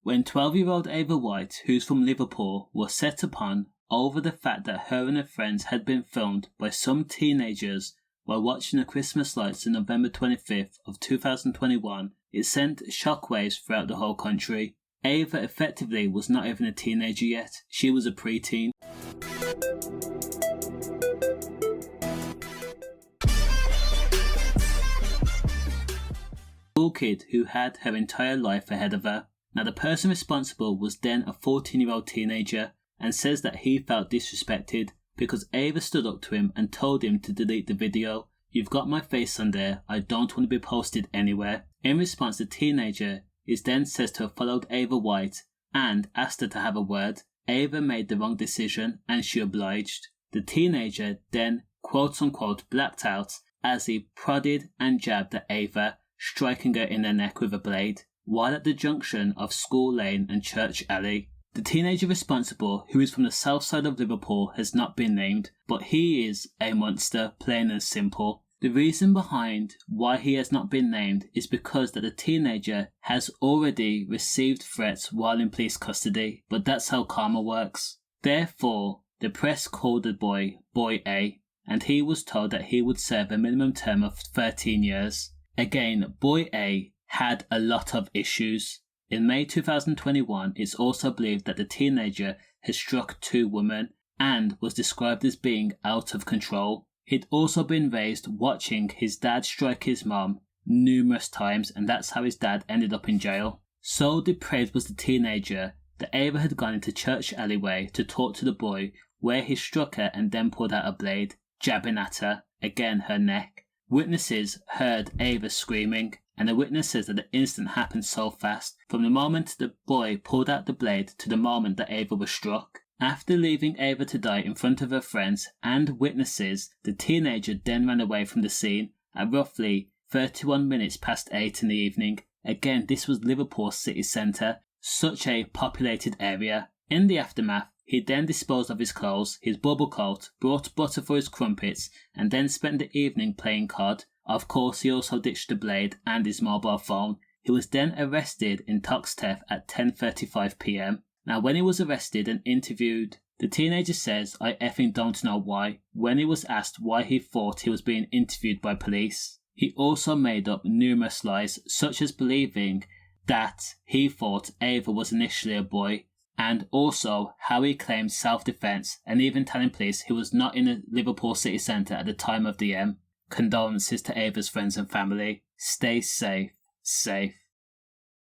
when 12-year-old Ava White, who's from Liverpool, was set upon over the fact that her and her friends had been filmed by some teenagers while watching the Christmas lights on November 25th of 2021, it sent shockwaves throughout the whole country. Ava effectively was not even a teenager yet, she was a preteen. School kid who had her entire life ahead of her. Now the person responsible was then a 14-year-old teenager and says that he felt disrespected because Ava stood up to him and told him to delete the video. "You've got my face on there, I don't want to be posted anywhere." In response, the teenager is then says to have followed Ava White and asked her to have a word. Ava made the wrong decision and she obliged. The teenager then quote-unquote blacked out as he prodded and jabbed at Ava, striking her in the neck with a blade, while at the junction of School Lane and Church Alley. The teenager responsible, who is from the south side of Liverpool, has not been named, but he is a monster, plain and simple. The reason behind why he has not been named is because that the teenager has already received threats while in police custody, but that's how karma works. Therefore, the press called the boy Boy A, and he was told that he would serve a minimum term of 13 years. Again, Boy A had a lot of issues. In May 2021, it's also believed that the teenager had struck 2 women and was described as being out of control. He'd also been raised watching his dad strike his mom numerous times, and that's how his dad ended up in jail. So depraved was the teenager that Ava had gone into Church Alleyway to talk to the boy, where he struck her and then pulled out a blade, jabbing at her, again her neck. Witnesses heard Ava screaming, and the witness says that the incident happened so fast, from the moment the boy pulled out the blade to the moment that Ava was struck. After leaving Ava to die in front of her friends and witnesses, the teenager then ran away from the scene at roughly 31 minutes past 8 in the evening. Again, this was Liverpool city centre, such a populated area. In the aftermath, he then disposed of his clothes, his bubble coat, brought butter for his crumpets, and then spent the evening playing COD. Of course, he also ditched the blade and his mobile phone. He was then arrested in Toxteth at 10:35 p.m. Now, when he was arrested and interviewed, the teenager says, "I effing don't know why," when he was asked why he thought he was being interviewed by police. He also made up numerous lies, such as believing that he thought Ava was initially a boy, and also how he claimed self-defense and even telling police he was not in the Liverpool city centre at the time of the M. Condolences to Ava's friends and family. Stay safe.